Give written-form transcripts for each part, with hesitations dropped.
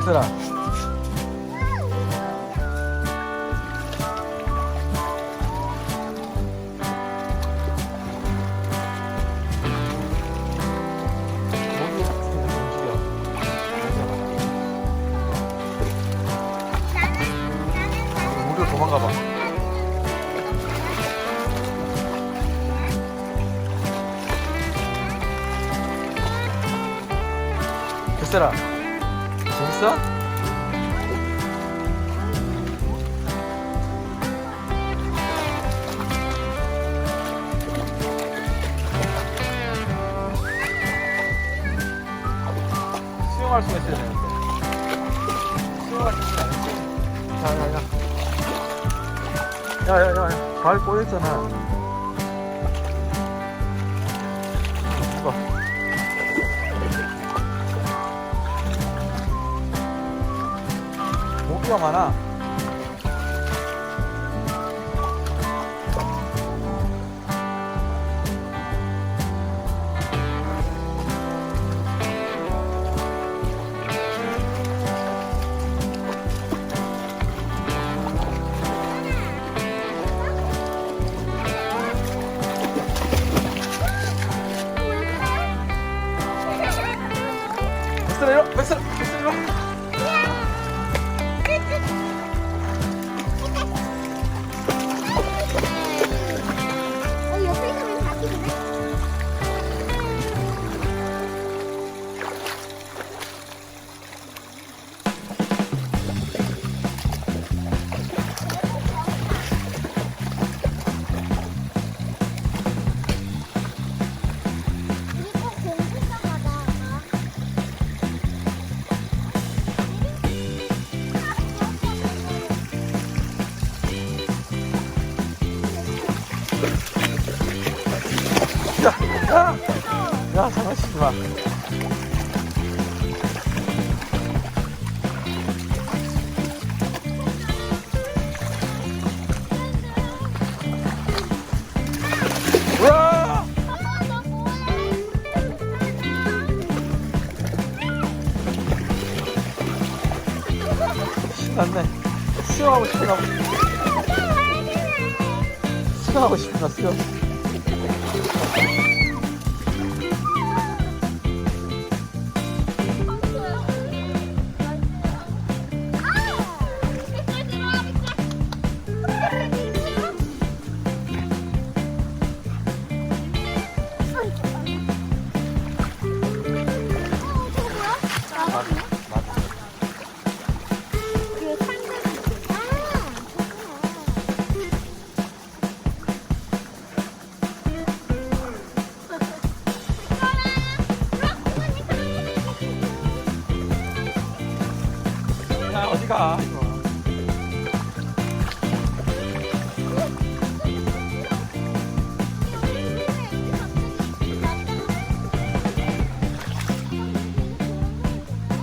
백설아. 우리로 도망가봐. 백설아, 재밌어? 수영할 수가 있어야 되는데. 수영할 수 있지 않았지? 야야야, 발 꼬였잖아. 이거. 모기가 많아. 백설아 이리 와, 백설아 이리 와. 옆에 있으면 다 끼네. 이거 공주가 가다. 야, 장난치지 마. 우와! 신났네. 수영하고 싶나 봐. 수영하고 싶나, 수영. 야, 어디가?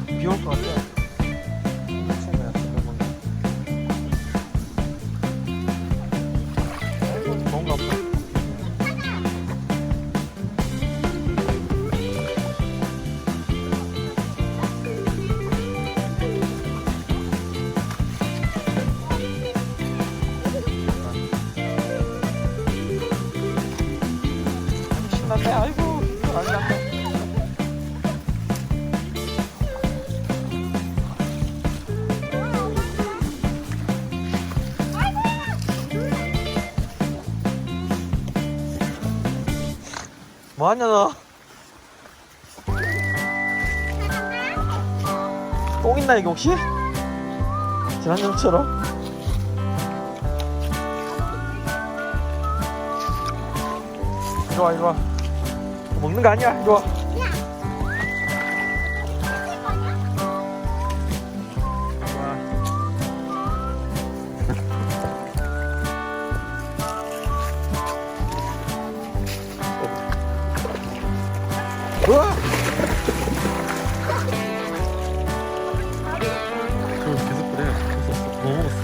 비 올 것 같아. 아이고, 더운가 보다. 신났네. 아이고, 난리 났네. 뭐하냐 너? 똥 있나 이게 혹시? 지난주처럼? 이리와 이리와. 먹는 거 아니야. 이리와. 우와! 그거 계속 그래. 계속 뭐 먹었어?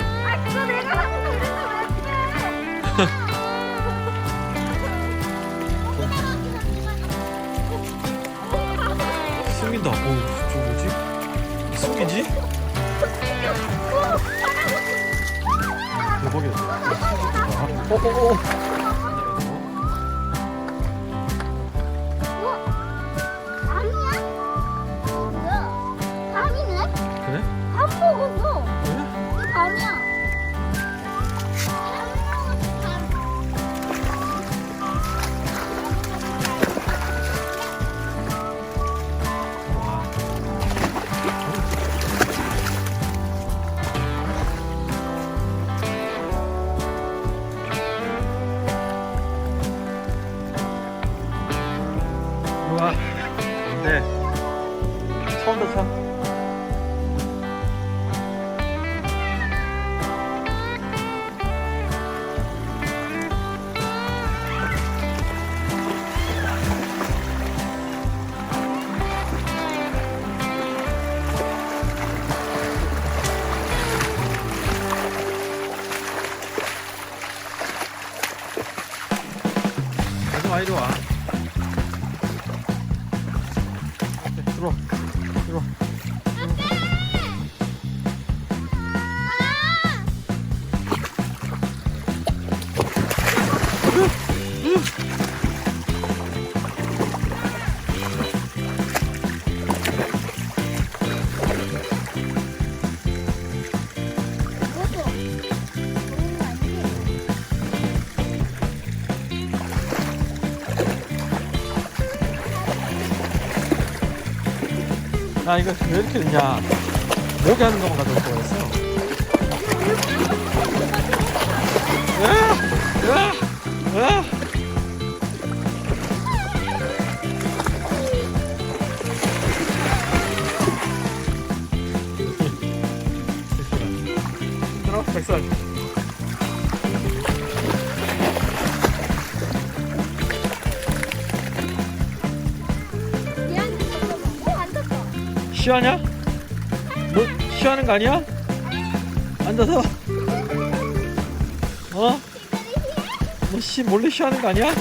아, 그거 내가 하고 있는 거 왜? 숨긴다. 저 뭐지? 숨기지? 대박이었어. 오오오. 밤이야? 뭐야? 밤이네? 그래? 밤 먹었어. 그래? 이게 밤이야. 우와. 네. 처음 도착. 아줌마 이리 와. 들어와. 들어와. 먹었어. 먹는 거 아니지? 야, 이거 왜 이렇게 됐냐? 목이 하는 동안 가져올 거였어. 으아! 으아! 으아! 들어, 백설. 얘한테 잠깐만. 앉았다. 쉬하냐? 너 쉬하는 거 아니야? 앉아서? 어? 너 몰래 쉬하는 거 아니야?